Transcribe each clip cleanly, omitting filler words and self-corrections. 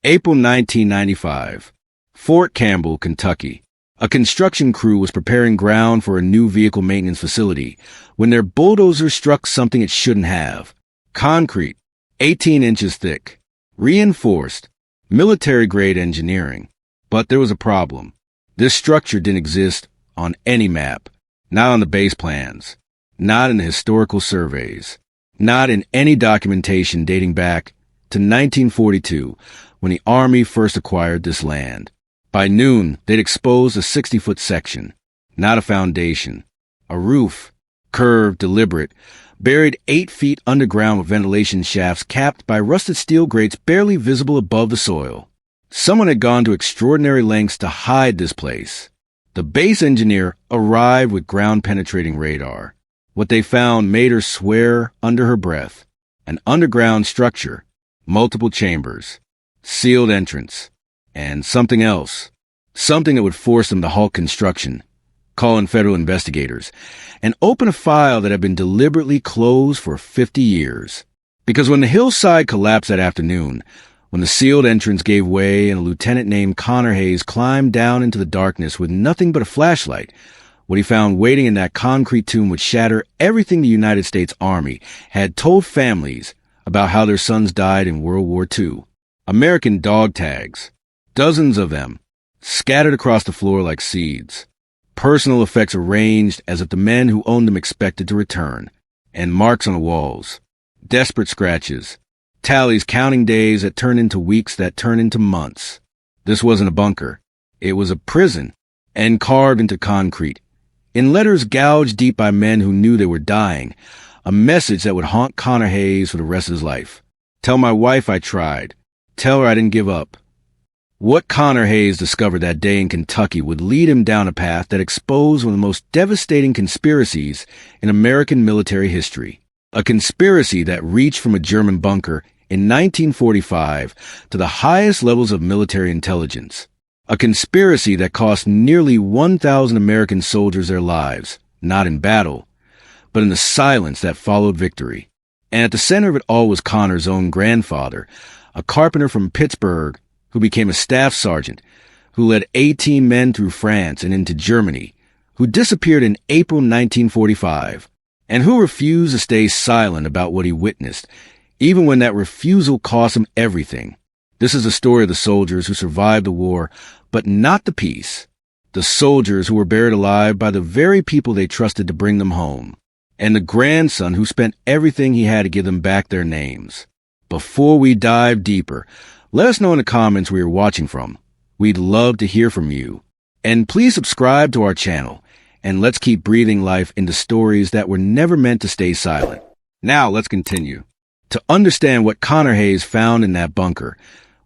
April 1995. Fort Campbell, Kentucky. A construction crew was preparing ground for a new vehicle maintenance facility when their bulldozer struck something it shouldn't have. Concrete, 18 inches thick, reinforced, military-grade engineering. But there was a problem. This structure didn't exist on any map, not on the base plans, not in the historical surveys, not in any documentation dating back to 1942 when the Army first acquired this land. By noon, they'd exposed a 60-foot section, not a foundation, a roof, curved, deliberate, buried 8 feet underground with ventilation shafts capped by rusted steel grates barely visible above the soil. Someone had gone to extraordinary lengths to hide this place. The base engineer arrived with ground-penetrating radar. What they found made her swear under her breath. An underground structure, multiple chambers, sealed entrance, and something else. Something that would force them to halt construction, call in federal investigators, and open a file that had been deliberately closed for 50 years. Because when the hillside collapsed that afternoon, when the sealed entrance gave way and a lieutenant named Connor Hayes climbed down into the darkness with nothing but a flashlight, what he found waiting in that concrete tomb would shatter everything the United States Army had told families about how their sons died in World War II. American dog tags, dozens of them, scattered across the floor like seeds. Personal effects arranged as if the men who owned them expected to return, and marks on the walls, desperate scratches, tallies counting days that turn into weeks that turn into months. This wasn't a bunker. It was a prison, and carved into concrete, in letters gouged deep by men who knew they were dying, a message that would haunt Connor Hayes for the rest of his life. Tell my wife I tried. Tell her I didn't give up. What Connor Hayes discovered that day in Kentucky would lead him down a path that exposed one of the most devastating conspiracies in American military history. A conspiracy that reached from a German bunker in 1945 to the highest levels of military intelligence. A conspiracy that cost nearly 1,000 American soldiers their lives, not in battle, but in the silence that followed victory. And at the center of it all was Connor's own grandfather, a carpenter from Pittsburgh who became a staff sergeant, who led 18 men through France and into Germany, who disappeared in April 1945, and who refused to stay silent about what he witnessed, even when that refusal cost him everything. This is the story of the soldiers who survived the war, but not the peace. The soldiers who were buried alive by the very people they trusted to bring them home. And the grandson who spent everything he had to give them back their names. Before we dive deeper, let us know in the comments where you're watching from. We'd love to hear from you. And please subscribe to our channel, and let's keep breathing life into stories that were never meant to stay silent. Now let's continue. To understand what Connor Hayes found in that bunker,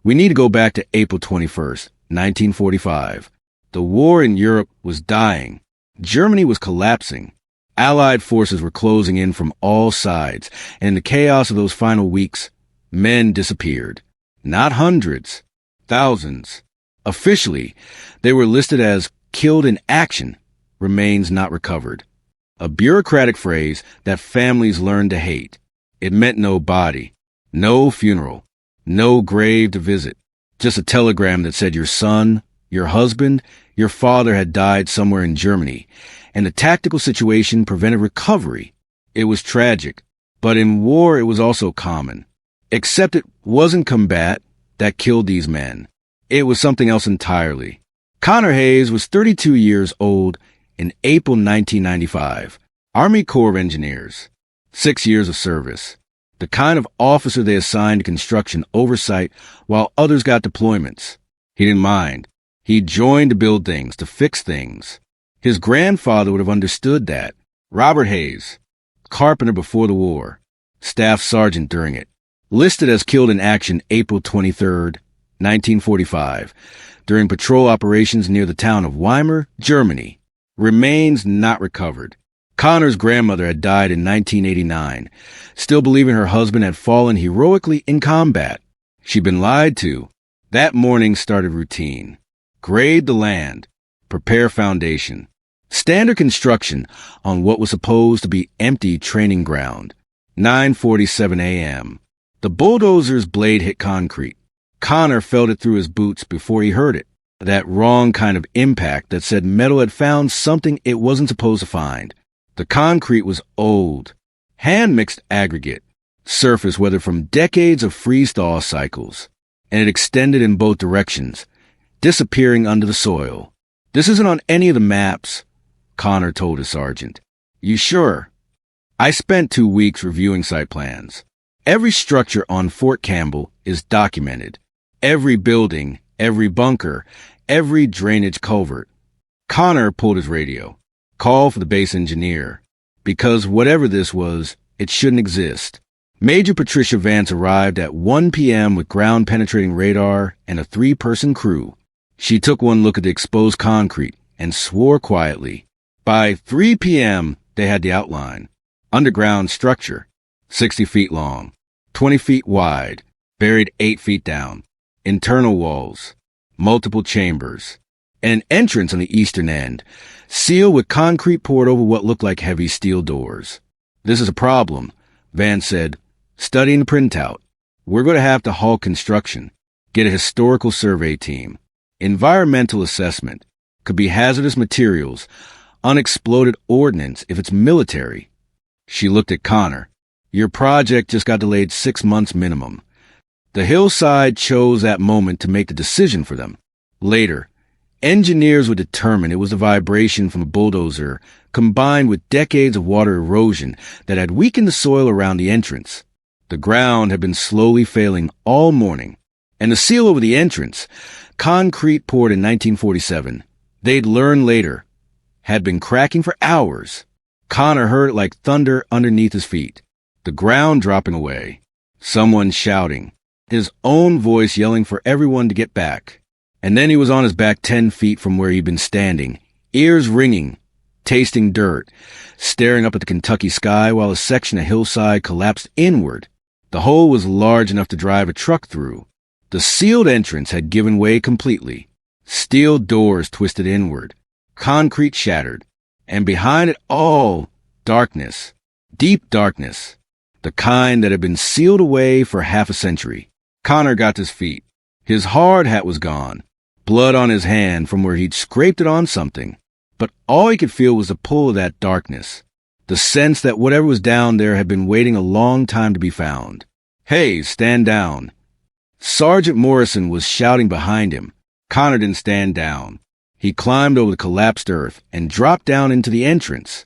we need to go back to April 21st, 1945. The war in Europe was dying. Germany was collapsing. Allied forces were closing in from all sides, and in the chaos of those final weeks, men disappeared. Not hundreds, thousands. Officially, they were listed as killed in action, remains not recovered. A bureaucratic phrase that families learned to hate. It meant no body, no funeral, no grave to visit, just a telegram that said your son, your husband, your father had died somewhere in Germany, and the tactical situation prevented recovery. It was tragic, but in war it was also common. Except it wasn't combat that killed these men. It was something else entirely. Connor Hayes was 32 years old in April 1995. Army Corps of Engineers. 6 years of service. The kind of officer they assigned to construction oversight while others got deployments. He didn't mind. He joined to build things, to fix things. His grandfather would have understood that. Robert Hayes, carpenter before the war, staff sergeant during it, listed as killed in action April 23rd, 1945, during patrol operations near the town of Weimar, Germany. Remains not recovered. Connor's grandmother had died in 1989, still believing her husband had fallen heroically in combat. She'd been lied to. That morning started routine. Grade the land. Prepare foundation. Standard construction on what was supposed to be empty training ground. 9:47 a.m. The bulldozer's blade hit concrete. Connor felt it through his boots before he heard it. That wrong kind of impact that said metal had found something it wasn't supposed to find. The concrete was old, hand-mixed aggregate, surface weathered from decades of freeze-thaw cycles, and it extended in both directions, disappearing under the soil. "This isn't on any of the maps," Connor told his sergeant. "You sure?" "I spent 2 weeks reviewing site plans. Every structure on Fort Campbell is documented. Every building, every bunker, every drainage culvert." Connor pulled his radio. "Call for the base engineer. Because whatever this was, it shouldn't exist." Major Patricia Vance arrived at 1 p.m. with ground-penetrating radar and a 3-person crew. She took one look at the exposed concrete and swore quietly. By 3 p.m., they had the outline. Underground structure, 60 feet long, 20 feet wide, buried 8 feet down. Internal walls, multiple chambers, and an entrance on the eastern end, sealed with concrete poured over what looked like heavy steel doors. "This is a problem," Vance said, studying the printout. "We're going to have to halt construction, get a historical survey team. Environmental assessment. Could be hazardous materials, unexploded ordnance if it's military." She looked at Connor. "Your project just got delayed 6 months minimum." The hillside chose that moment to make the decision for them. Later, engineers would determine it was the vibration from a bulldozer combined with decades of water erosion that had weakened the soil around the entrance. The ground had been slowly failing all morning, and the seal over the entrance, concrete poured in 1947, they'd learn later, had been cracking for hours. Connor heard it like thunder underneath his feet, the ground dropping away, someone shouting, his own voice yelling for everyone to get back. And then he was on his back 10 feet from where he'd been standing, ears ringing, tasting dirt, staring up at the Kentucky sky while a section of hillside collapsed inward. The hole was large enough to drive a truck through. The sealed entrance had given way completely. Steel doors twisted inward, concrete shattered, and behind it all, darkness, deep darkness, the kind that had been sealed away for half a century. Connor got to his feet. His hard hat was gone, blood on his hand from where he'd scraped it on something. But all he could feel was the pull of that darkness, the sense that whatever was down there had been waiting a long time to be found. "Hey, stand down." Sergeant Morrison was shouting behind him. Connor didn't stand down. He climbed over the collapsed earth and dropped down into the entrance.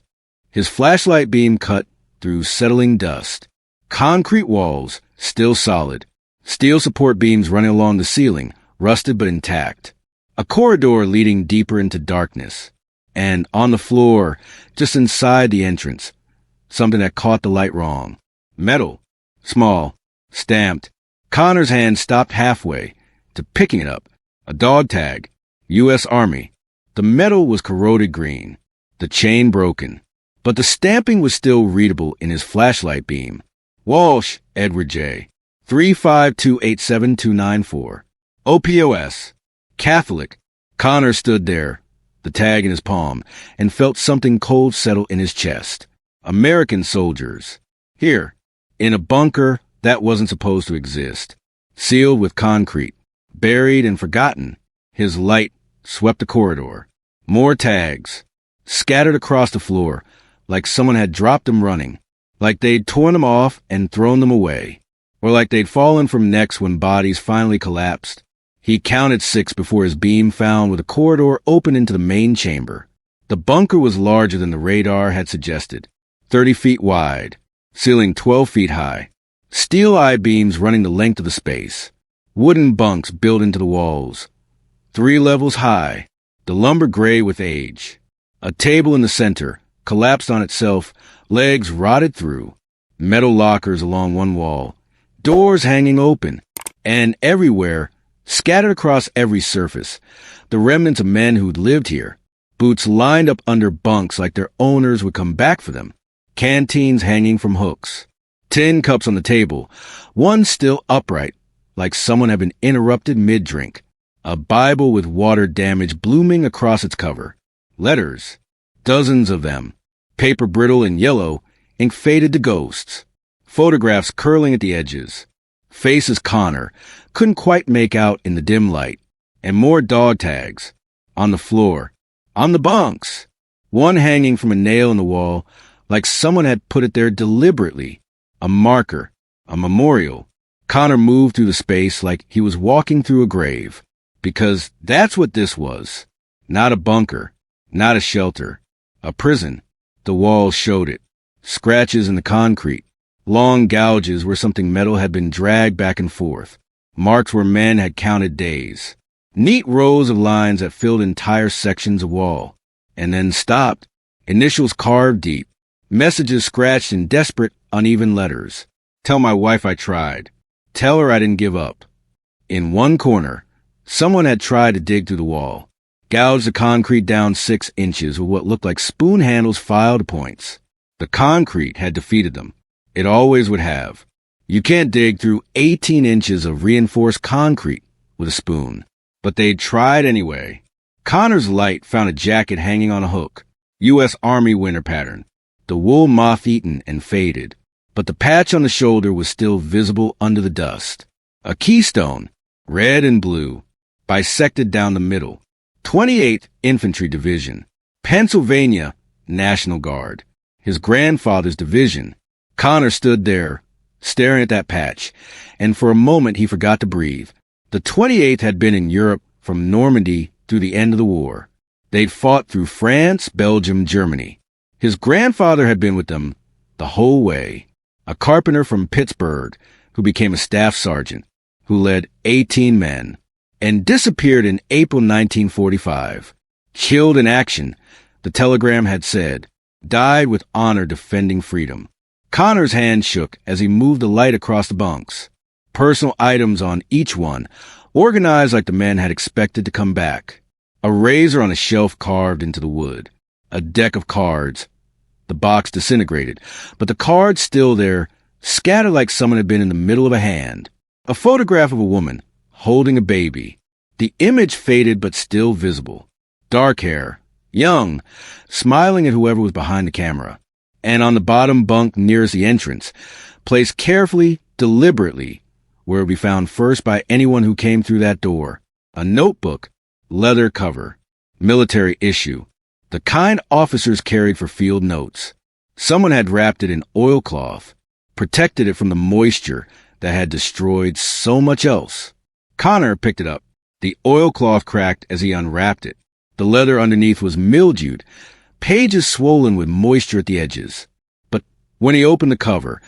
His flashlight beam cut through settling dust. Concrete walls, still solid. Steel support beams running along the ceiling, rusted but intact. A corridor leading deeper into darkness. And on the floor, just inside the entrance, something that caught the light wrong. Metal. Small. Stamped. Connor's hand stopped halfway to picking it up. A dog tag. U.S. Army. The metal was corroded green. The chain broken. But the stamping was still readable in his flashlight beam. Walsh, Edward J. 35287-294. OPOS. Catholic. Connor stood there, the tag in his palm, and felt something cold settle in his chest. American soldiers. Here, in a bunker that wasn't supposed to exist. Sealed with concrete. Buried and forgotten. His light swept the corridor. More tags. Scattered across the floor, like someone had dropped them running. Like they'd torn them off and thrown them away. Or like they'd fallen from necks when bodies finally collapsed. He counted 6 before his beam found where the corridor opened into the main chamber. The bunker was larger than the radar had suggested. 30 feet wide, ceiling 12 feet high. Steel I-beams running the length of the space. Wooden bunks built into the walls. 3 levels high, the lumber gray with age. A table in the center, collapsed on itself, legs rotted through. Metal lockers along one wall. Doors hanging open, and everywhere, scattered across every surface, the remnants of men who'd lived here, boots lined up under bunks like their owners would come back for them, canteens hanging from hooks, tin cups on the table, one still upright, like someone had been interrupted mid-drink, a Bible with water damage blooming across its cover, letters, dozens of them, paper brittle and yellow, ink faded to ghosts. Photographs curling at the edges. faces Connor couldn't quite make out in the dim light, and more dog tags. On the floor. On the bunks. One hanging from a nail in the wall, like someone had put it there deliberately. A marker. A memorial. Connor moved through the space like he was walking through a grave. Because that's what this was. Not a bunker. Not a shelter. A prison. The walls showed it. Scratches in the concrete. Long gouges where something metal had been dragged back and forth. Marks where men had counted days. Neat rows of lines that filled entire sections of wall. And then stopped. Initials carved deep. Messages scratched in desperate, uneven letters. Tell my wife I tried. Tell her I didn't give up. In one corner, someone had tried to dig through the wall. Gouged the concrete down 6 inches with what looked like spoon handles filed to points. The concrete had defeated them. It always would have. You can't dig through 18 inches of reinforced concrete with a spoon. But they'd tried anyway. Connor's light found a jacket hanging on a hook. U.S. Army winter pattern. The wool moth-eaten and faded. But the patch on the shoulder was still visible under the dust. A keystone, red and blue, bisected down the middle. 28th Infantry Division. Pennsylvania National Guard. His grandfather's division. Connor stood there, staring at that patch, and for a moment he forgot to breathe. The 28th had been in Europe from Normandy through the end of the war. They'd fought through France, Belgium, Germany. His grandfather had been with them the whole way. A carpenter from Pittsburgh who became a staff sergeant, who led 18 men, and disappeared in April 1945. Killed in action, the telegram had said. Died with honor defending freedom. Connor's hand shook as he moved the light across the bunks. Personal items on each one, organized like the men had expected to come back. A razor on a shelf carved into the wood. A deck of cards. The box disintegrated, but the cards still there, scattered like someone had been in the middle of a hand. A photograph of a woman, holding a baby. The image faded but still visible. Dark hair, young, smiling at whoever was behind the camera. And on the bottom bunk nearest the entrance, placed carefully, deliberately, where it would be found first by anyone who came through that door. A notebook, leather cover, military issue, the kind officers carried for field notes. Someone had wrapped it in oilcloth, protected it from the moisture that had destroyed so much else. Connor picked it up. The oilcloth cracked as he unwrapped it. The leather underneath was mildewed, pages swollen with moisture at the edges. But when he opened the cover,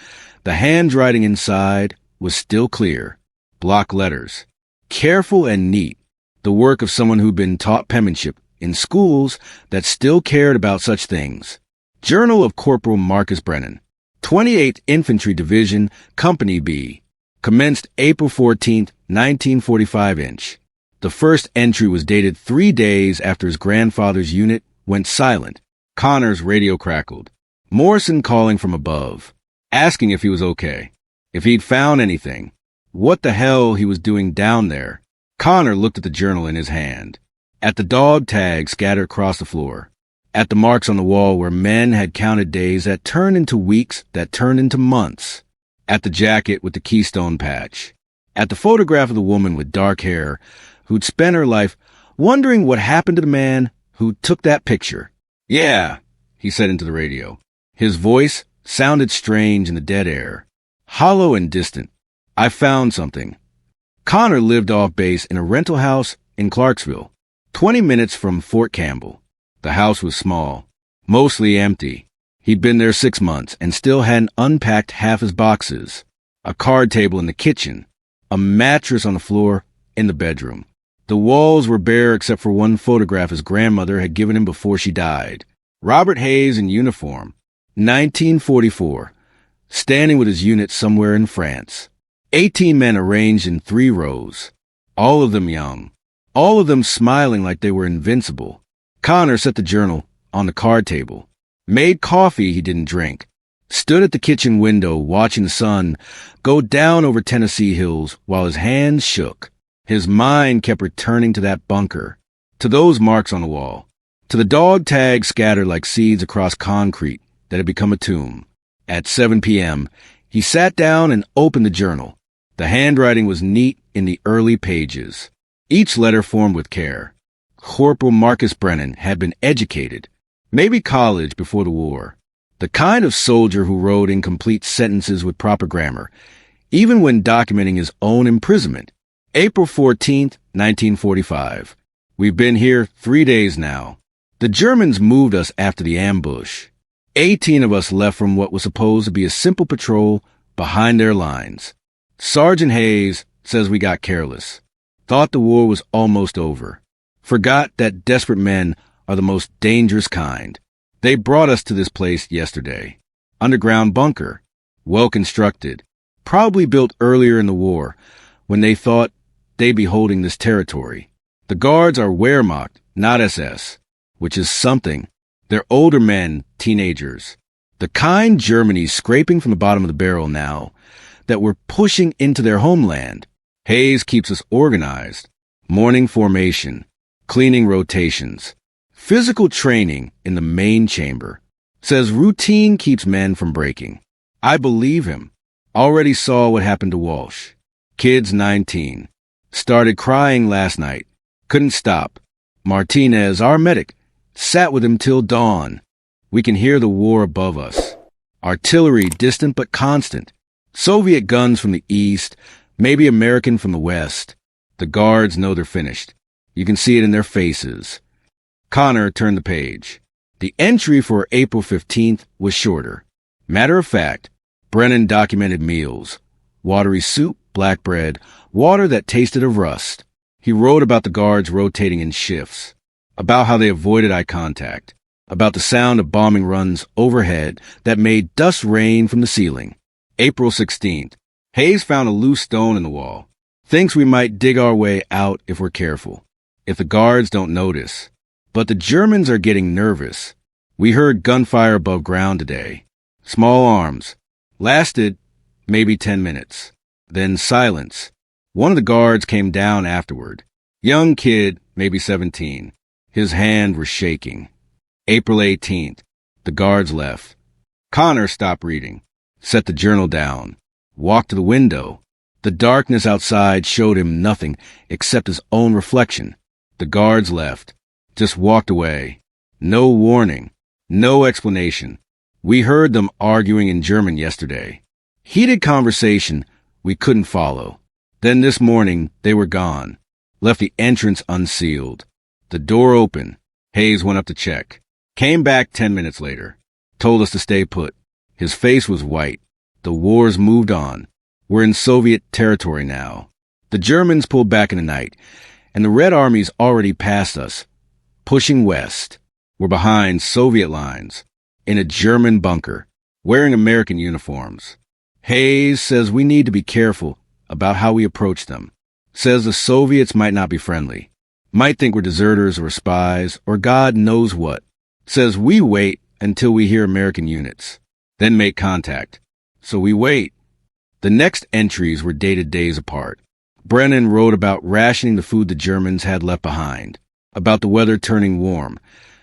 the handwriting inside was still clear. Block letters. Careful and neat. The work of someone who'd been taught penmanship in schools that still cared about such things. Journal of Corporal Marcus Brennan. 28th Infantry Division, Company B. Commenced April 14th, 1945 inch. The first entry was dated 3 days after his grandfather's unit went silent. Connor's radio crackled. Morrison calling from above, asking if he was okay, if he'd found anything, what the hell he was doing down there. Connor looked at the journal in his hand, at the dog tags scattered across the floor, at the marks on the wall where men had counted days that turned into weeks that turned into months, at the jacket with the keystone patch, at the photograph of the woman with dark hair who'd spent her life wondering what happened to the man who took that picture. Yeah, he said into the radio. His voice sounded strange in the dead air, hollow and distant. I found something. Connor lived off base in a rental house in Clarksville, 20 minutes from Fort Campbell. The house was small, mostly empty. He'd been there 6 months and still hadn't unpacked half his boxes. A card table in the kitchen, a mattress on the floor in the bedroom. The walls were bare except for one photograph his grandmother had given him before she died. Robert Hayes in uniform, 1944, standing with his unit somewhere in France. 18 men arranged in 3 rows, all of them young, all of them smiling like they were invincible. Connor set the journal on the card table, made coffee he didn't drink, stood at the kitchen window watching the sun go down over Tennessee hills while his hands shook. His mind kept returning to that bunker, to those marks on the wall, to the dog tags scattered like seeds across concrete that had become a tomb. At 7 p.m., he sat down and opened the journal. The handwriting was neat in the early pages, each letter formed with care. Corporal Marcus Brennan had been educated, maybe college before the war, the kind of soldier who wrote incomplete sentences with proper grammar, even when documenting his own imprisonment. April 14th, 1945. We've been here 3 days now. The Germans moved us after the ambush. 18 of us left from what was supposed to be a simple patrol behind their lines. Sergeant Hayes says we got careless, thought the war was almost over, forgot that desperate men are the most dangerous kind. They brought us to this place yesterday. Underground bunker, well constructed, probably built earlier in the war when they thought they'd be holding this territory. The guards are Wehrmacht, not SS, which is something. They're older men, teenagers. The kind Germany's scraping from the bottom of the barrel now that we're pushing into their homeland. Hayes keeps us organized. Morning formation, cleaning rotations, physical training in the main chamber. Says routine keeps men from breaking. I believe him. Already saw what happened to Walsh. Kid's 19. Started crying last night. Couldn't stop. Martinez, our medic, sat with him till dawn. We can hear the war above us. Artillery distant but constant. Soviet guns from the east, maybe American from the west. The guards know they're finished. You can see it in their faces. Connor turned the page. The entry for April 15th was shorter. Matter of fact, Brennan documented meals. Watery soup, black bread, water that tasted of rust. He wrote about the guards rotating in shifts, about how they avoided eye contact, about the sound of bombing runs overhead that made dust rain from the ceiling. April 16th. Hayes found a loose stone in the wall. Thinks we might dig our way out if we're careful, if the guards don't notice. But the Germans are getting nervous. We heard gunfire above ground today. Small arms. Lasted maybe 10 minutes. Then silence. One of the guards came down afterward. Young kid, maybe 17. His hand was shaking. April 18th. The guards left. Connor stopped reading, set the journal down, walked to the window. The darkness outside showed him nothing except his own reflection. The guards left, just walked away. No warning, no explanation. We heard them arguing in German yesterday. Heated conversation we couldn't follow. Then this morning, they were gone. Left the entrance unsealed. The door open. Hayes went up to check. Came back 10 minutes later. Told us to stay put. His face was white. The war's moved on. We're in Soviet territory now. The Germans pulled back in the night, and the Red Army's already passed us, pushing west. We're behind Soviet lines, in a German bunker, wearing American uniforms. Hayes says we need to be careful about how we approach them. Says the Soviets might not be friendly. Might think we're deserters or spies or God knows what. Says we wait until we hear American units, then make contact. So we wait. The next entries were dated days apart. Brennan wrote about rationing the food the Germans had left behind, about the weather turning warm,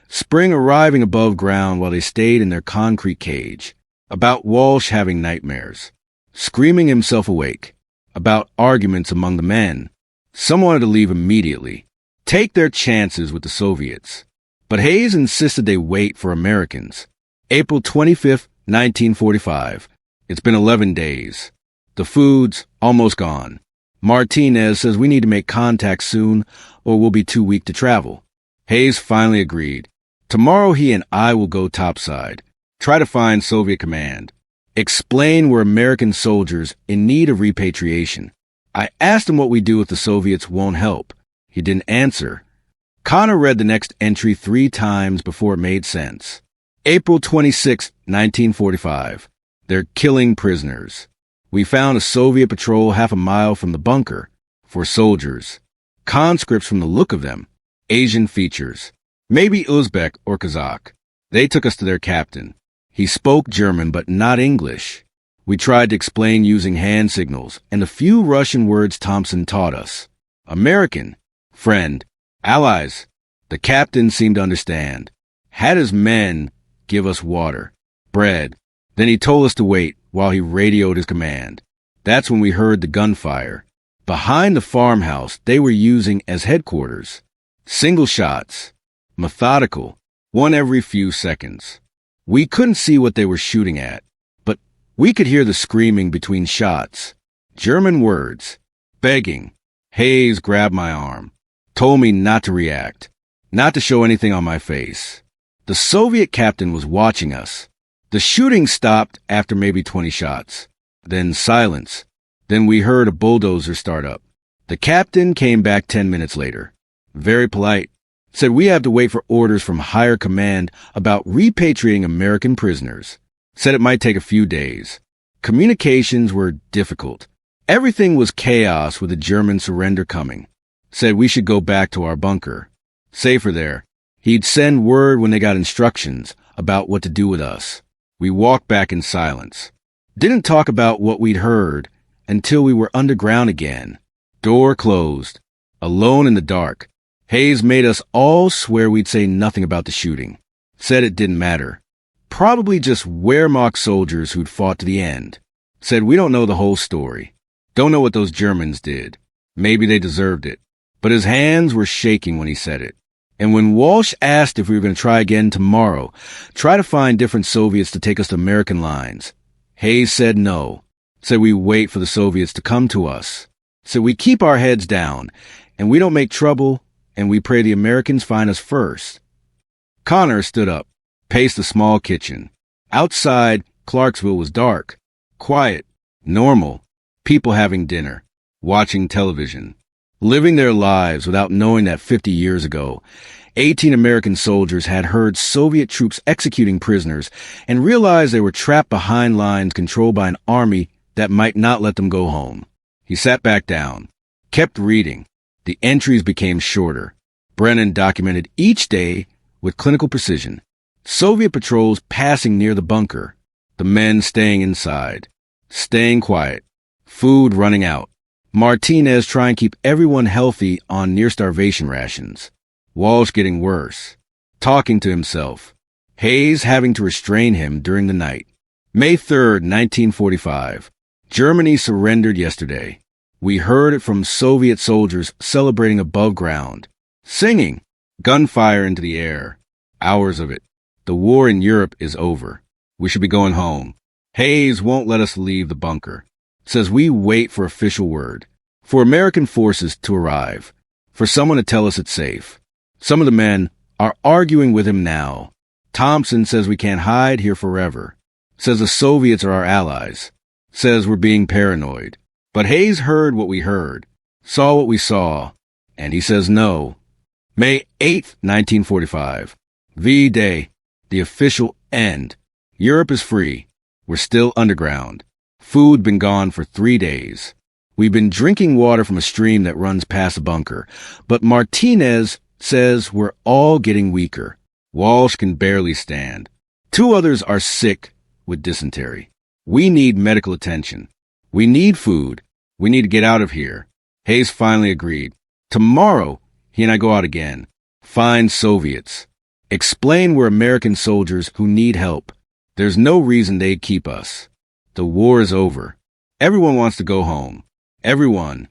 spring arriving above ground while they stayed in their concrete cage, about Walsh having nightmares, screaming himself awake, about arguments among the men. Some wanted to leave immediately, take their chances with the Soviets. But Hayes insisted they wait for Americans. April 25th, 1945. It's been 11 days. The food's almost gone. Martinez says we need to make contact soon or we'll be too weak to travel. Hayes finally agreed. Tomorrow he and I will go topside, try to find Soviet command, explain we're American soldiers in need of repatriation. I asked him what we do if the Soviets won't help. He didn't answer. Connor read the next entry 3 times before it made sense. April 26, 1945. They're killing prisoners. We found a Soviet patrol half a mile from the bunker. For soldiers. Conscripts from the look of them. Asian features. Maybe Uzbek or Kazakh. They took us to their captain. He spoke German but not English. We tried to explain using hand signals and the few Russian words Thompson taught us. American. Friend. Allies. The captain seemed to understand. Had his men give us water. Bread. Then he told us to wait while he radioed his command. That's when we heard the gunfire. Behind the farmhouse they were using as headquarters. Single shots. Methodical. One every few seconds. We couldn't see what they were shooting at, but we could hear the screaming between shots. German words. Begging. Hayes grabbed my arm. Told me not to react. Not to show anything on my face. The Soviet captain was watching us. The shooting stopped after maybe 20 shots. Then silence. Then we heard a bulldozer start up. The captain came back 10 minutes later. Very polite. Said we have to wait for orders from higher command about repatriating American prisoners. Said it might take a few days. Communications were difficult. Everything was chaos with the German surrender coming. Said we should go back to our bunker. Safer there. He'd send word when they got instructions about what to do with us. We walked back in silence. Didn't talk about what we'd heard until we were underground again. Door closed. Alone in the dark. Hayes made us all swear we'd say nothing about the shooting. Said it didn't matter. Probably just Wehrmacht soldiers who'd fought to the end. Said we don't know the whole story. Don't know what those Germans did. Maybe they deserved it. But his hands were shaking when he said it. And when Walsh asked if we were going to try again tomorrow, try to find different Soviets to take us to American lines, Hayes said no. Said we wait for the Soviets to come to us. Said we keep our heads down, and we don't make trouble, and we pray the Americans find us first. Connor stood up, paced the small kitchen. Outside, Clarksville was dark, quiet, normal, people having dinner, watching television, living their lives without knowing that 50 years ago, 18 American soldiers had heard Soviet troops executing prisoners and realized they were trapped behind lines controlled by an army that might not let them go home. He sat back down, kept reading. The entries became shorter. Brennan documented each day with clinical precision. Soviet patrols passing near the bunker. The men staying inside. Staying quiet. Food running out. Martinez trying to keep everyone healthy on near-starvation rations. Walsh getting worse. Talking to himself. Hayes having to restrain him during the night. May 3rd, 1945. Germany surrendered yesterday. We heard it from Soviet soldiers celebrating above ground. Singing. Gunfire into the air. Hours of it. The war in Europe is over. We should be going home. Hayes won't let us leave the bunker. Says we wait for official word. For American forces to arrive. For someone to tell us it's safe. Some of the men are arguing with him now. Thompson says we can't hide here forever. Says the Soviets are our allies. Says we're being paranoid. But Hayes heard what we heard, saw what we saw, and he says no. May 8th, 1945. V-Day, the official end. Europe is free. We're still underground. Food been gone for 3 days. We've been drinking water from a stream that runs past the bunker, but Martinez says we're all getting weaker. Walsh can barely stand. 2 others are sick with dysentery. We need medical attention. We need food. We need to get out of here. Hayes finally agreed. Tomorrow, he and I go out again. Find Soviets. Explain we're American soldiers who need help. There's no reason they'd keep us. The war is over. Everyone wants to go home. Everyone.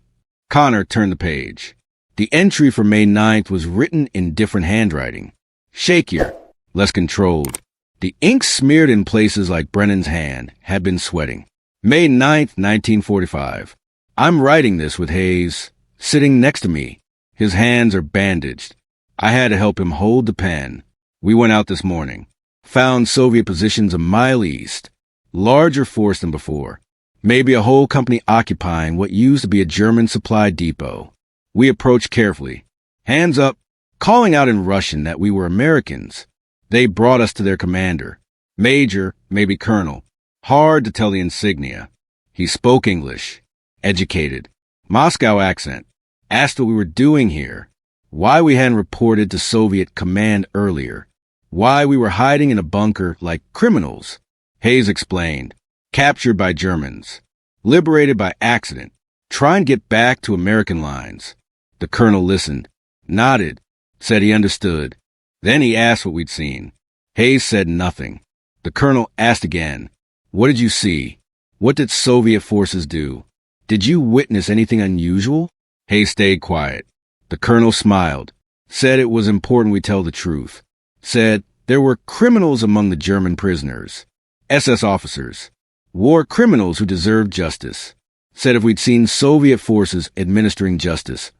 Connor turned the page. The entry for May 9th was written in different handwriting. Shakier, less controlled. The ink smeared in places like Brennan's hand had been sweating. May 9th, 1945. I'm writing this with Hayes sitting next to me. His hands are bandaged. I had to help him hold the pen. We went out this morning. Found Soviet positions a mile east. Larger force than before. Maybe a whole company occupying what used to be a German supply depot. We approached carefully. Hands up, calling out in Russian that we were Americans. They brought us to their commander. Major, maybe colonel. Hard to tell the insignia. He spoke English. Educated. Moscow accent. Asked what we were doing here. Why we hadn't reported to Soviet command earlier. Why we were hiding in a bunker like criminals. Hayes explained. Captured by Germans. Liberated by accident. Trying to get back to American lines. The colonel listened. Nodded. Said he understood. Then he asked what we'd seen. Hayes said nothing. The colonel asked again. What did you see? What did Soviet forces do? Did you witness anything unusual? Hayes stayed quiet. The colonel smiled, said it was important we tell the truth, said there were criminals among the German prisoners, SS officers, war criminals who deserved justice, said if we'd seen Soviet forces administering justice,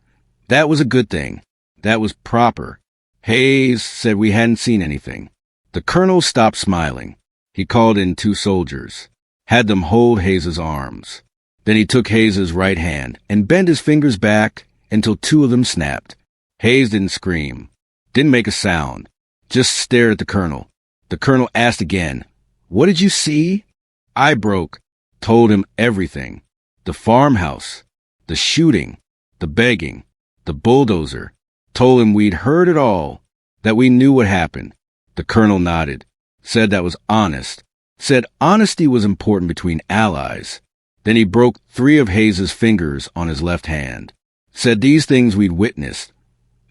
that was a good thing. That was proper. Hayes said we hadn't seen anything. The colonel stopped smiling. He called in 2 soldiers, had them hold Hayes's arms. Then he took Hayes's right hand and bent his fingers back until 2 of them snapped. Hayes didn't scream, didn't make a sound, just stared at the colonel. The colonel asked again, "What did you see?" I broke, told him everything. The farmhouse, the shooting, the begging, the bulldozer. Told him we'd heard it all, that we knew what happened. The colonel nodded, said that was honest, said honesty was important between allies. Then he broke 3 of Hayes's fingers on his left hand, said these things we'd witnessed,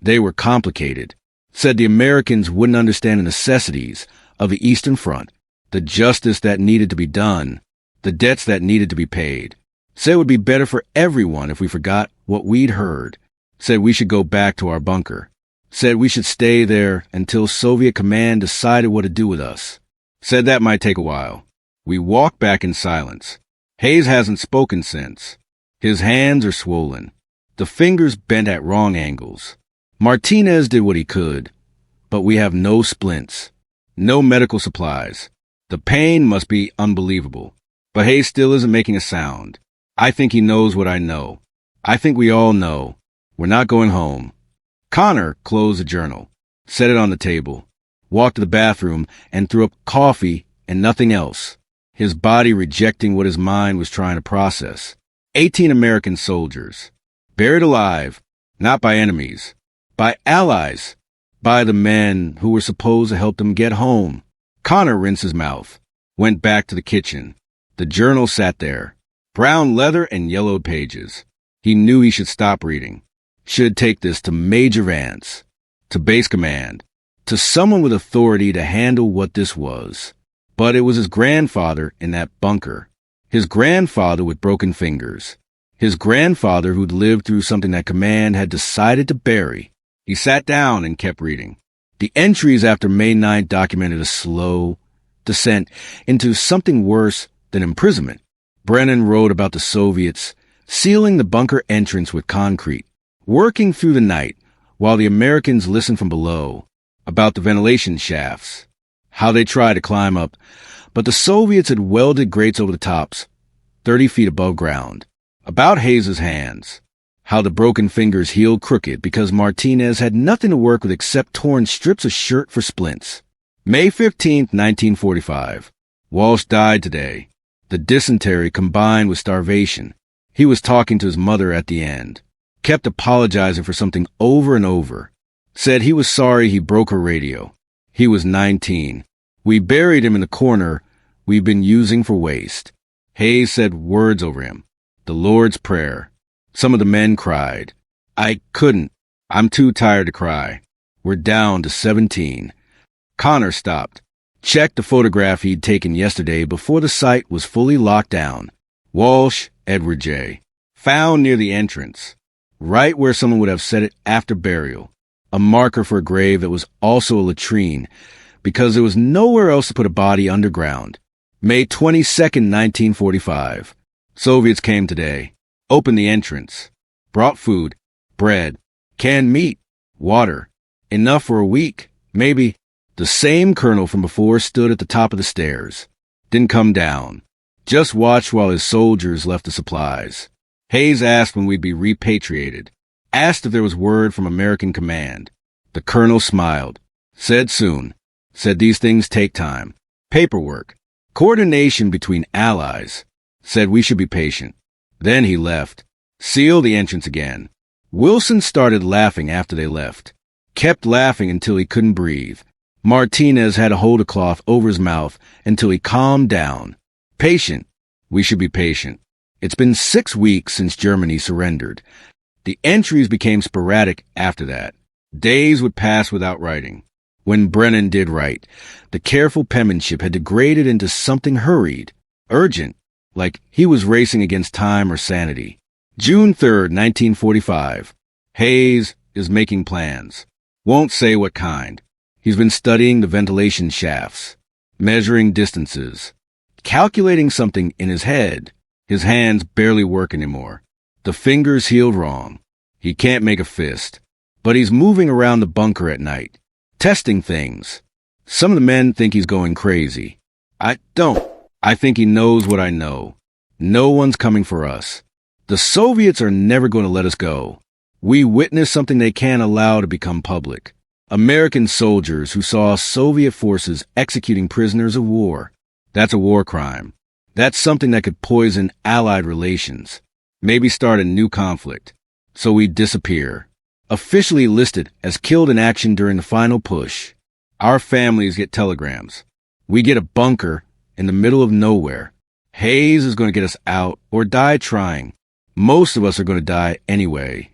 they were complicated, said the Americans wouldn't understand the necessities of the Eastern Front, the justice that needed to be done, the debts that needed to be paid. Said it would be better for everyone if we forgot what we'd heard. Said we should go back to our bunker. Said we should stay there until Soviet command decided what to do with us. Said that might take a while. We walked back in silence. Hayes hasn't spoken since. His hands are swollen. The fingers bent at wrong angles. Martinez did what he could, but we have no splints, no medical supplies. The pain must be unbelievable. But Hayes still isn't making a sound. I think he knows what I know. I think we all know. We're not going home. Connor closed the journal, set it on the table, walked to the bathroom, and threw up coffee and nothing else, his body rejecting what his mind was trying to process. 18 American soldiers, buried alive, not by enemies, by allies, by the men who were supposed to help them get home. Connor rinsed his mouth, went back to the kitchen. The journal sat there, brown leather and yellowed pages. He knew he should stop reading. Should take this to Major Vance, to base command, to someone with authority to handle what this was. But it was his grandfather in that bunker. His grandfather with broken fingers. His grandfather who'd lived through something that command had decided to bury. He sat down and kept reading. The entries after May 9th documented a slow descent into something worse than imprisonment. Brennan wrote about the Soviets sealing the bunker entrance with concrete, working through the night while the Americans listened from below, about the ventilation shafts, how they tried to climb up, but the Soviets had welded grates over the tops, 30 feet above ground. About Hayes's hands, how the broken fingers healed crooked because Martinez had nothing to work with except torn strips of shirt for splints. May 15th, 1945. Walsh died today. The dysentery combined with starvation. He was talking to his mother at the end. Kept apologizing for something over and over. Said he was sorry he broke her radio. He was 19. We buried him in the corner we've been using for waste. Hayes said words over him. The Lord's Prayer. Some of the men cried. I couldn't. I'm too tired to cry. We're down to 17. Connor stopped. Checked the photograph he'd taken yesterday before the site was fully locked down. Walsh, Edward J. Found near the entrance, right where someone would have set it after burial. A marker for a grave that was also a latrine, because there was nowhere else to put a body underground. May 22nd, 1945. Soviets came today, opened the entrance, brought food, bread, canned meat, water, enough for a week, maybe. The same colonel from before stood at the top of the stairs. Didn't come down. Just watched while his soldiers left the supplies. Hayes asked when we'd be repatriated. Asked if there was word from American command. The colonel smiled. Said soon. Said these things take time. Paperwork. Coordination between allies. Said we should be patient. Then he left. Sealed the entrance again. Wilson started laughing after they left. Kept laughing until he couldn't breathe. Martinez had to hold a cloth over his mouth until he calmed down. Patient. We should be patient. It's been 6 weeks since Germany surrendered. The entries became sporadic after that. Days would pass without writing. When Brennan did write, the careful penmanship had degraded into something hurried, urgent. like he was racing against time or sanity. June 3rd, 1945. Hayes is making plans. Won't say what kind. He's been studying the ventilation shafts, measuring distances, calculating something in his head. His hands barely work anymore. The fingers healed wrong. He can't make a fist. But he's moving around the bunker at night, testing things. Some of the men think he's going crazy. I don't. I think he knows what I know. No one's coming for us. The Soviets are never going to let us go. We witnessed something they can't allow to become public. American soldiers who saw Soviet forces executing prisoners of war. That's a war crime. That's something that could poison Allied relations. Maybe start a new conflict. So we disappear. Officially listed as killed in action during the final push. Our families get telegrams. We get a bunker in the middle of nowhere. Hayes is going to get us out or die trying. Most of us are going to die anyway.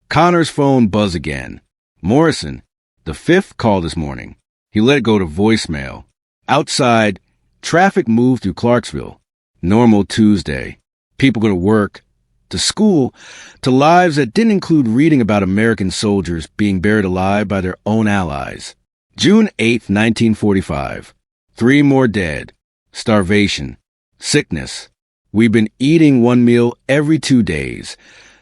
Connor's phone buzz again. Morrison, the fifth, called this morning. He let it go to voicemail. Outside, traffic moved through Clarksville. Normal Tuesday. People go to work, to school, to lives that didn't include reading about American soldiers being buried alive by their own allies. June 8th, 1945. 3 more dead. Starvation. Sickness. We've been eating one meal every 2 days.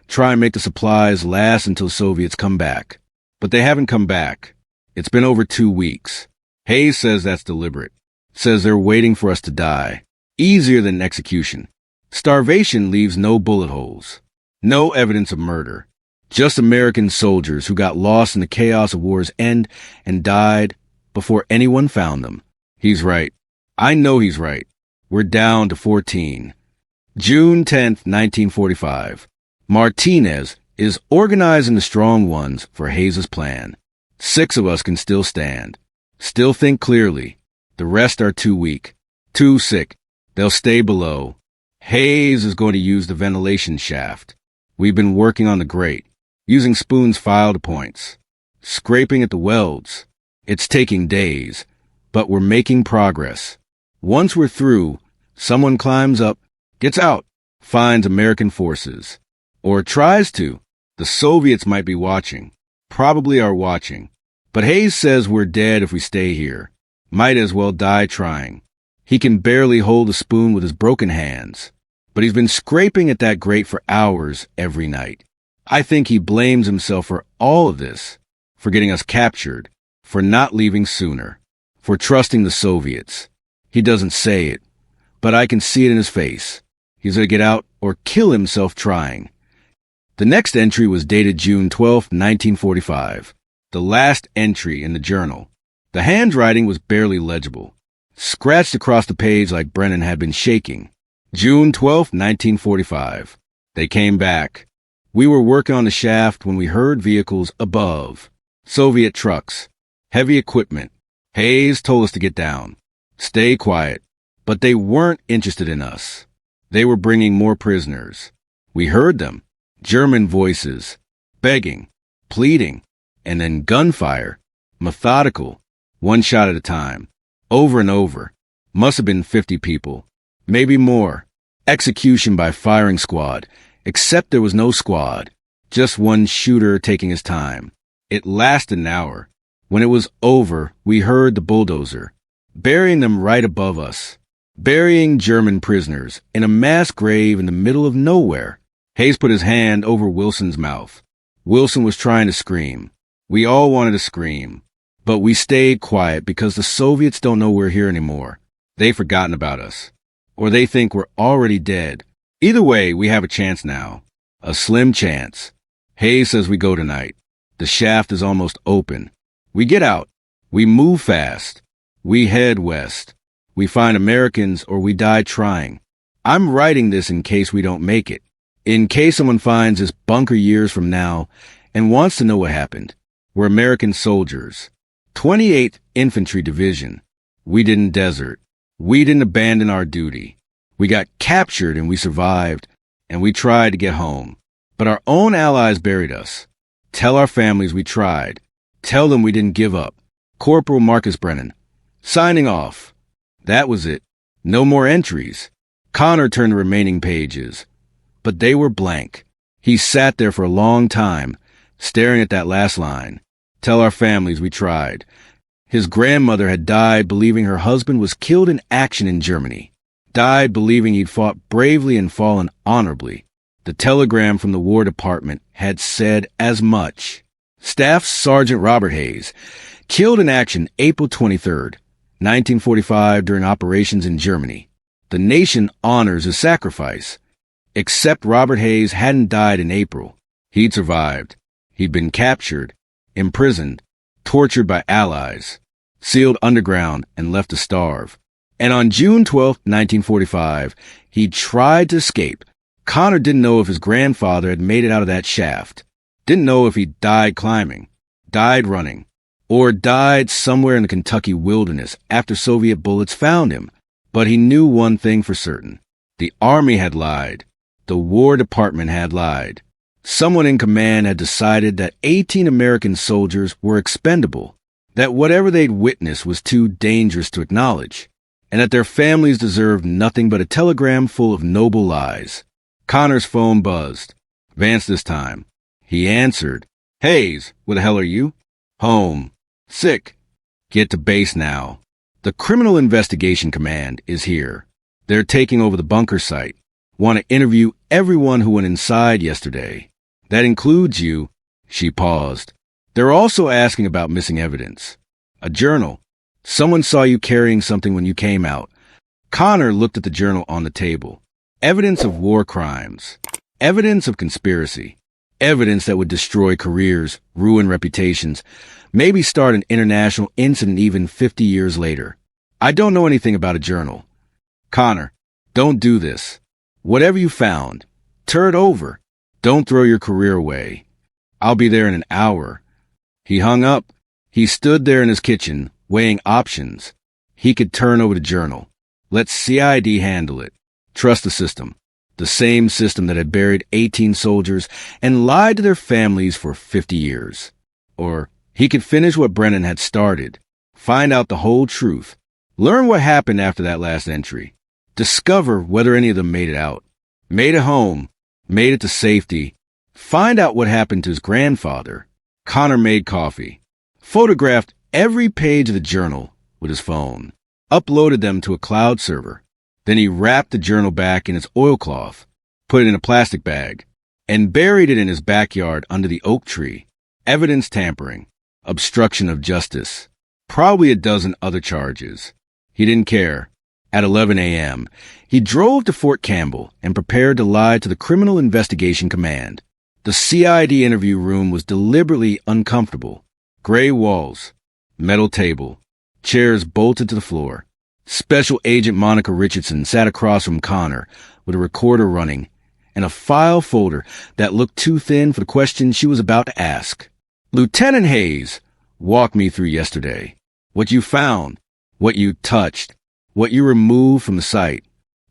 Try and make the supplies last until Soviets come back. But they haven't come back. It's been over 2 weeks. Hayes says that's deliberate. Says they're waiting for us to die. Easier than execution. Starvation leaves no bullet holes. No evidence of murder. Just American soldiers who got lost in the chaos of war's end and died before anyone found them. He's right. I know he's right. We're down to 14. June 10th, 1945. Martinez is organizing the strong ones for Hayes' plan. 6 of us can still stand. Still think clearly. The rest are too weak. Too sick. They'll stay below. Hayes is going to use the ventilation shaft. We've been working on the grate, using spoons file to points, scraping at the welds. It's taking days, but we're making progress. Once we're through, someone climbs up, gets out, finds American forces. Or tries to. The Soviets might be watching. Probably are watching. But Hayes says we're dead if we stay here. Might as well die trying. He can barely hold a spoon with his broken hands. But he's been scraping at that grate for hours every night. I think he blames himself for all of this. For getting us captured. For not leaving sooner. For trusting the Soviets. He doesn't say it. But I can see it in his face. He's going to get out or kill himself trying. The next entry was dated June 12, 1945. The last entry in the journal. The handwriting was barely legible. Scratched across the page like Brennan had been shaking. June 12, 1945. They came back. We were working on the shaft when we heard vehicles above. Soviet trucks. Heavy equipment. Hayes told us to get down. Stay quiet. But they weren't interested in us. They were bringing more prisoners. We heard them. German voices. Begging. Pleading. And then gunfire. Methodical. 1 shot at a time. Over and over. Must have been 50 people. Maybe more. Execution by firing squad. Except there was no squad. Just one shooter taking his time. It lasted an hour. When it was over, we heard the bulldozer. Burying them right above us. Burying German prisoners in a mass grave in the middle of nowhere. Hayes put his hand over Wilson's mouth. Wilson was trying to scream. We all wanted to scream. But we stayed quiet because the Soviets don't know we're here anymore. They've forgotten about us. Or they think we're already dead. Either way, we have a chance now. A slim chance. Hayes says we go tonight. The shaft is almost open. We get out. We move fast. We head west. We find Americans or we die trying. I'm writing this in case we don't make it. In case someone finds this bunker years from now and wants to know what happened. We're American soldiers. 28th Infantry Division. We didn't desert. We didn't abandon our duty. We got captured and we survived, and we tried to get home. But our own allies buried us. Tell our families we tried. Tell them we didn't give up. Corporal Marcus Brennan. Signing off. That was it. No more entries. Connor turned the remaining pages, but they were blank. He sat there for a long time, staring at that last line. Tell our families we tried. His grandmother had died believing her husband was killed in action in Germany. Died believing he'd fought bravely and fallen honorably. The telegram from the War Department had said as much. Staff Sergeant Robert Hayes, killed in action April 23rd, 1945 during operations in Germany. The nation honors his sacrifice. Except Robert Hayes hadn't died in April. He'd survived. He'd been captured, imprisoned, tortured by allies, sealed underground, and left to starve. And on June 12, 1945, he tried to escape. Connor didn't know if his grandfather had made it out of that shaft. Didn't know if he died climbing, died running, or died somewhere in the Kentucky wilderness after Soviet bullets found him. But he knew one thing for certain. The Army had lied. The War Department had lied. Someone in command had decided that 18 American soldiers were expendable, that whatever they'd witnessed was too dangerous to acknowledge, and that their families deserved nothing but a telegram full of noble lies. Connor's phone buzzed. Vance this time. He answered. Hayes, where the hell are you? Home. Sick. Get to base now. The Criminal Investigation Command is here. They're taking over the bunker site. Want to interview everyone who went inside yesterday. That includes you. She paused. They're also asking about missing evidence. A journal. Someone saw you carrying something when you came out. Connor looked at the journal on the table. Evidence of war crimes. Evidence of conspiracy. Evidence that would destroy careers, ruin reputations, maybe start an international incident even 50 years later. I don't know anything about a journal. Connor, don't do this. Whatever you found, turn it over. Don't throw your career away. I'll be there in an hour. He hung up. He stood there in his kitchen, weighing options. He could turn over the journal. Let CID handle it. Trust the system. The same system that had buried 18 soldiers and lied to their families for 50 years. Or he could finish what Brennan had started. Find out the whole truth. Learn what happened after that last entry. Discover whether any of them made it out. Made it home. Made it to safety. Find out what happened to his grandfather. Connor made coffee. Photographed every page of the journal with his phone. Uploaded them to a cloud server. Then he wrapped the journal back in its oilcloth, put it in a plastic bag, and buried it in his backyard under the oak tree. Evidence tampering. Obstruction of justice. Probably a dozen other charges. He didn't care. At 11 a.m., he drove to Fort Campbell and prepared to lie to the Criminal Investigation Command. The CID interview room was deliberately uncomfortable. Gray walls, metal table, chairs bolted to the floor. Special Agent Monica Richardson sat across from Connor with a recorder running and a file folder that looked too thin for the questions she was about to ask. Lieutenant Hayes, walk me through yesterday. What you found, what you touched, what you removed from the site.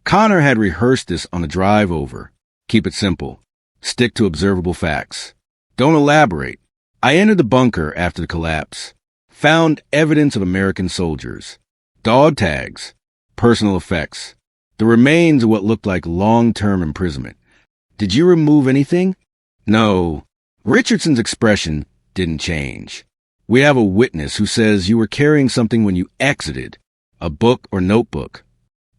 Connor had rehearsed this on the drive over. Keep it simple. Stick to observable facts. Don't elaborate. I entered the bunker after the collapse. Found evidence of American soldiers. Dog tags. Personal effects. The remains of what looked like long-term imprisonment. Did you remove anything? No. Richardson's expression didn't change. We have a witness who says you were carrying something when you exited. A book or notebook.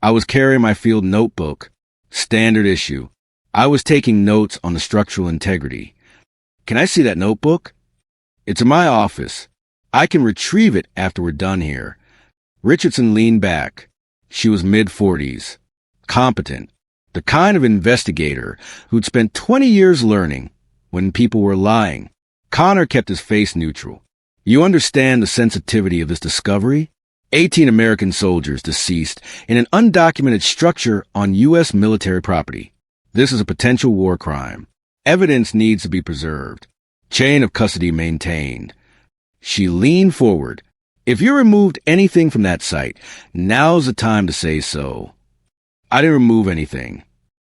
I was carrying my field notebook. Standard issue. I was taking notes on the structural integrity. Can I see that notebook? It's in my office. I can retrieve it after we're done here. Richardson leaned back. She was mid-40s. Competent. The kind of investigator who'd spent 20 years learning when people were lying. Connor kept his face neutral. You understand the sensitivity of this discovery? 18 American soldiers deceased in an undocumented structure on U.S. military property. This is a potential war crime. Evidence needs to be preserved. Chain of custody maintained. She leaned forward. If you removed anything from that site, now's the time to say so. I didn't remove anything.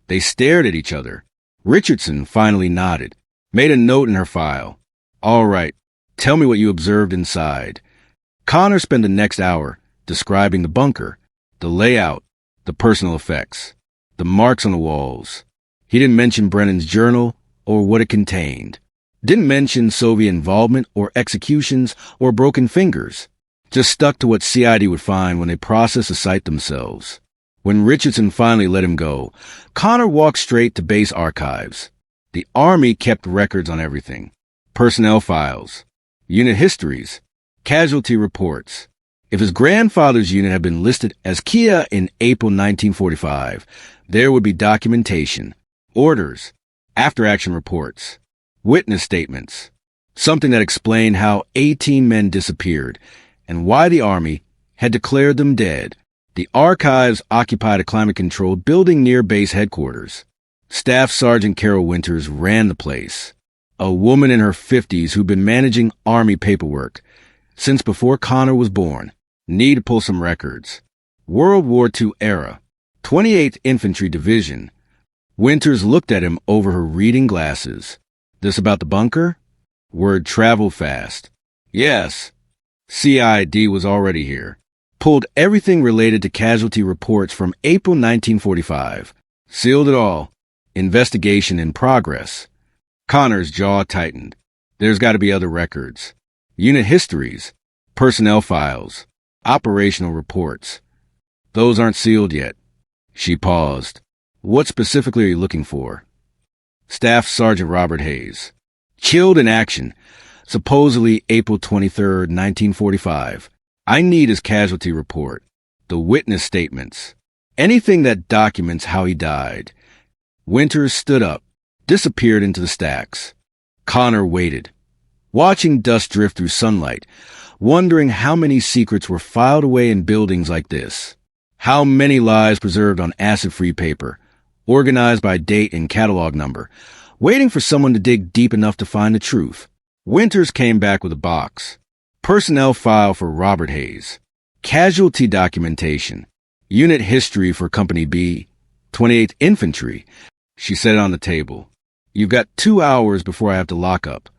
They stared at each other. Richardson finally nodded, made a note in her file. All right, tell me what you observed inside. Connor spent the next hour describing the bunker, the layout, the personal effects. the marks on the walls. He didn't mention Brennan's journal or what it contained. Didn't mention Soviet involvement or executions or broken fingers. Just stuck to what CID would find when they processed the site themselves. When Richardson finally let him go, Connor walked straight to base archives. The Army kept records on everything. Personnel files, unit histories, casualty reports. If his grandfather's unit had been listed as Kia in April 1945, there would be documentation, orders, after-action reports, witness statements, something that explained how 18 men disappeared and why the Army had declared them dead. The archives occupied a climate-controlled building near base headquarters. Staff Sergeant Carol Winters ran the place, a woman in her 50s who'd been managing Army paperwork since before Connor was born. Need to pull some records. World War II era, 28th Infantry Division. Winters looked at him over her reading glasses. This about the bunker? Word traveled fast. Yes. CID was already here. Pulled everything related to casualty reports from April 1945. Sealed it all. Investigation in progress. Connor's jaw tightened. There's got to be other records. Unit histories. Personnel files. Operational reports. Those aren't sealed yet. She paused. What specifically are you looking for? Staff Sergeant Robert Hayes. Killed in action. Supposedly April 23, 1945. I need his casualty report. The witness statements. Anything that documents how he died. Winters stood up, disappeared into the stacks. Connor waited, watching dust drift through sunlight, wondering how many secrets were filed away in buildings like this. How many lies preserved on acid-free paper, organized by date and catalog number, waiting for someone to dig deep enough to find the truth. Winters came back with a box. Personnel file for Robert Hayes. Casualty documentation. Unit history for Company B, 28th Infantry. She set it on the table. You've got 2 hours before I have to lock up.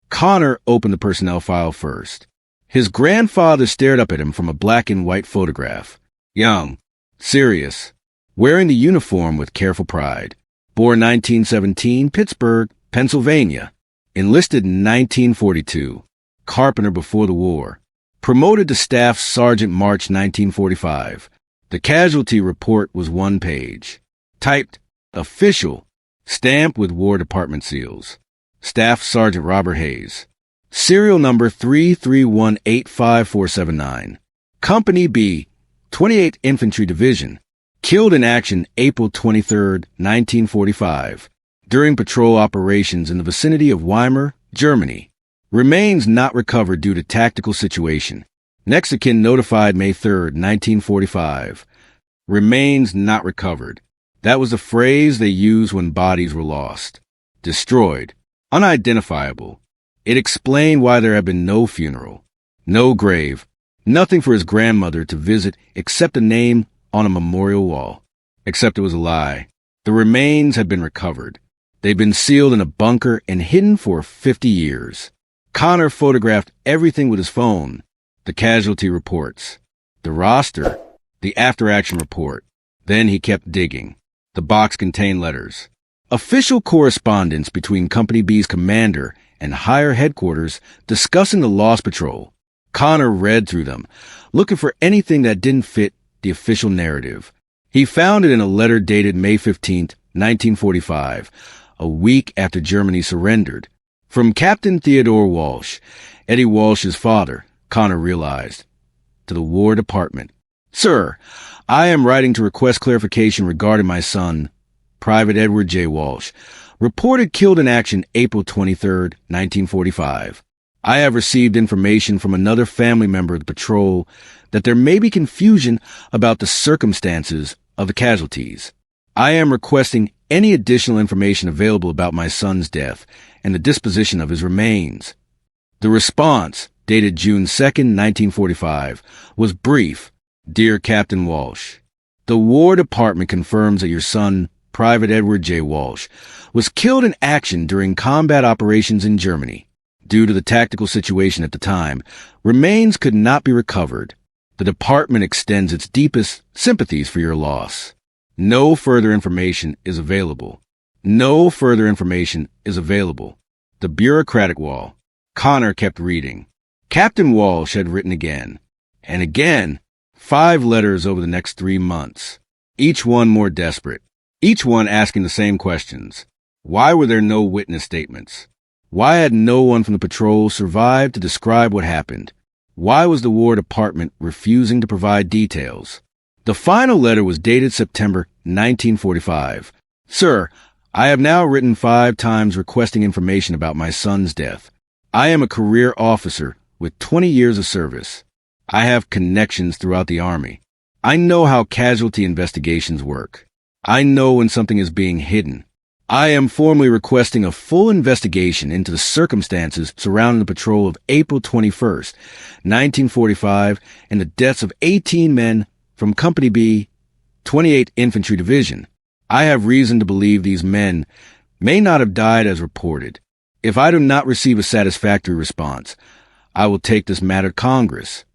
Connor opened the personnel file first. His grandfather stared up at him from a black and white photograph. Young, serious, wearing the uniform with careful pride. Born 1917, Pittsburgh, Pennsylvania. Enlisted in 1942. Carpenter before the war. Promoted to Staff Sergeant March 1945. The casualty report was 1 page. Typed, official, stamped with War Department seals. Staff Sergeant Robert Hayes. Serial number 3318547. Company B, 28th Infantry Division. Killed in action April 23, 1945. During patrol operations in the vicinity of Weimar, Germany. Remains not recovered due to tactical situation. Next of kin notified May 3, 1945. Remains not recovered. That was the phrase they used when bodies were lost. Destroyed. Unidentifiable. It explained why there had been no funeral, no grave, nothing for his grandmother to visit except a name on a memorial wall. Except it was a lie. The remains had been recovered. They'd been sealed in a bunker and hidden for 50 years. Connor photographed everything with his phone. The casualty reports, the roster, the after-action report. Then he kept digging. The box contained letters. Official correspondence between Company B's commander and higher headquarters discussing the lost patrol. Connor read through them, looking for anything that didn't fit the official narrative. He found it in a letter dated May 15, 1945, a week after Germany surrendered. From Captain Theodore Walsh, Eddie Walsh's father, Connor realized. To the War Department. Sir, I am writing to request clarification regarding my son, Private Edward J. Walsh, reported killed in action April 23, 1945. I have received information from another family member of the patrol that there may be confusion about the circumstances of the casualties. I am requesting any additional information available about my son's death and the disposition of his remains. The response, dated June 2, 1945, was brief. Dear Captain Walsh, the War Department confirms that your son, Private Edward J. Walsh, was killed in action during combat operations in Germany. Due to the tactical situation at the time, remains could not be recovered. The department extends its deepest sympathies for your loss. No further information is available. No further information is available. The bureaucratic wall. Connor kept reading. Captain Walsh had written again. And again. 5 letters over the next 3 months. Each one more desperate. Each one asking the same questions. Why were there no witness statements? Why had no one from the patrol survived to describe what happened? Why was the War Department refusing to provide details? The final letter was dated September 1945. Sir, I have now written 5 times requesting information about my son's death. I am a career officer with 20 years of service. I have connections throughout the Army. I know how casualty investigations work. I know when something is being hidden. I am formally requesting a full investigation into the circumstances surrounding the patrol of April 21st, 1945, and the deaths of 18 men from Company B, 28th Infantry Division. I have reason to believe these men may not have died as reported. If I do not receive a satisfactory response, I will take this matter to Congress.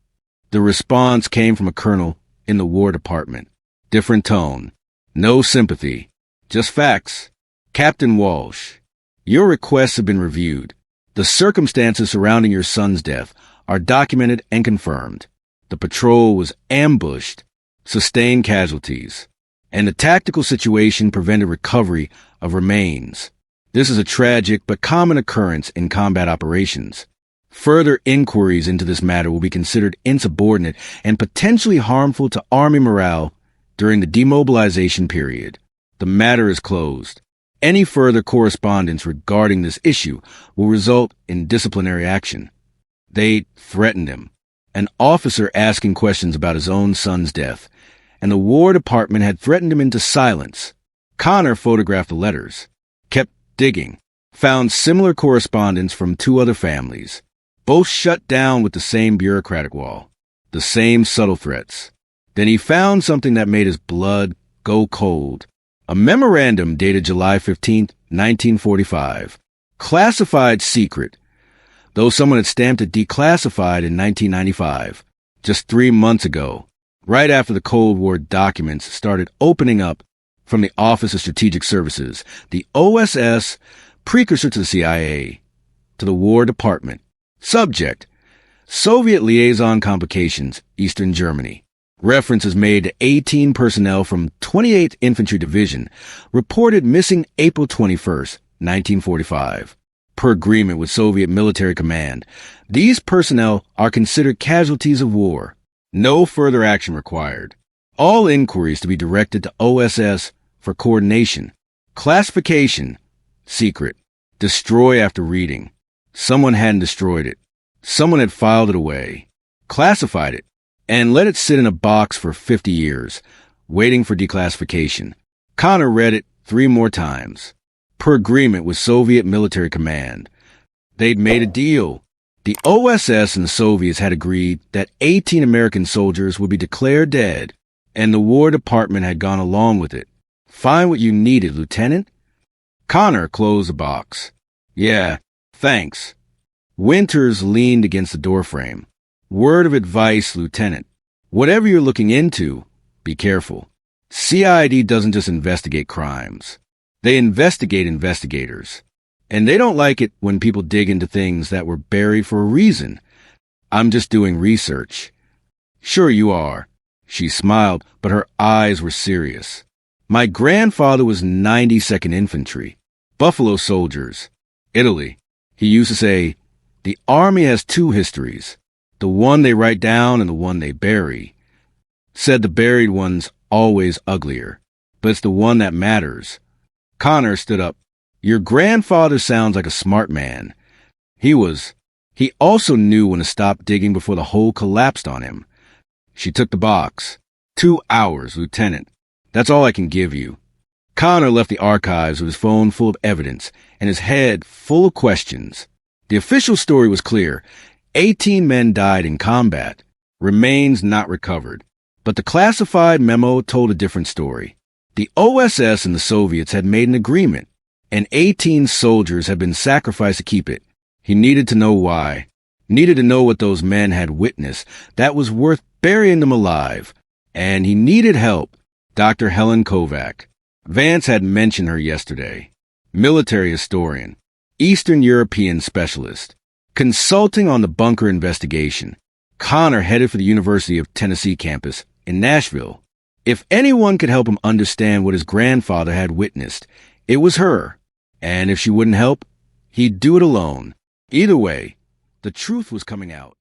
The response came from a colonel in the War Department. Different tone. No sympathy. Just facts. Captain Walsh, your requests have been reviewed. The circumstances surrounding your son's death are documented and confirmed. The patrol was ambushed, sustained casualties, and the tactical situation prevented recovery of remains. This is a tragic but common occurrence in combat operations. Further inquiries into this matter will be considered insubordinate and potentially harmful to Army morale during the demobilization period. The matter is closed. Any further correspondence regarding this issue will result in disciplinary action. They threatened him. An officer asking questions about his own son's death, and the War Department had threatened him into silence. Connor photographed the letters, kept digging, found similar correspondence from 2 other families, both shut down with the same bureaucratic wall, the same subtle threats. Then he found something that made his blood go cold. A memorandum dated July 15, 1945. Classified secret, though someone had stamped it declassified in 1995, just 3 months ago, right after the Cold War documents started opening up from the Office of Strategic Services, the OSS, precursor to the CIA, to the War Department. Subject: Soviet liaison complications, Eastern Germany. Reference is made to 18 personnel from 28th Infantry Division reported missing April 21st, 1945. Per agreement with Soviet military command, these personnel are considered casualties of war. No further action required. All inquiries to be directed to OSS for coordination. Classification: secret. Destroy after reading. Someone hadn't destroyed it. Someone had filed it away, classified it, and let it sit in a box for 50 years, waiting for declassification. Connor read it 3 more times. Per agreement with Soviet military command, they'd made a deal. The OSS and the Soviets had agreed that 18 American soldiers would be declared dead, and the War Department had gone along with it. Find what you needed, Lieutenant? Connor closed the box. Yeah, thanks. Winters leaned against the doorframe. Word of advice, Lieutenant. Whatever you're looking into, be careful. CID doesn't just investigate crimes. They investigate investigators. And they don't like it when people dig into things that were buried for a reason. I'm just doing research. Sure you are. She smiled, but her eyes were serious. My grandfather was 92nd Infantry. Buffalo Soldiers. Italy. He used to say, the Army has 2 histories. The one they write down and the one they bury. Said the buried one's always uglier, but it's the one that matters. Connor stood up. Your grandfather sounds like a smart man. He also knew when to stop digging before the hole collapsed on him. She took the box. 2 hours, Lieutenant. That's all I can give you. Connor left the archives with his phone full of evidence and his head full of questions. The official story was clear. 18 men died in combat. Remains not recovered. But the classified memo told a different story. The OSS and the Soviets had made an agreement, and 18 soldiers had been sacrificed to keep it. He needed to know why. Needed to know what those men had witnessed that was worth burying them alive. And he needed help. Dr. Helen Kovac. Vance had mentioned her yesterday. Military historian, Eastern European specialist, consulting on the bunker investigation. Connor headed for the University of Tennessee campus in Nashville. If anyone could help him understand what his grandfather had witnessed, it was her. And if she wouldn't help, he'd do it alone. Either way, the truth was coming out.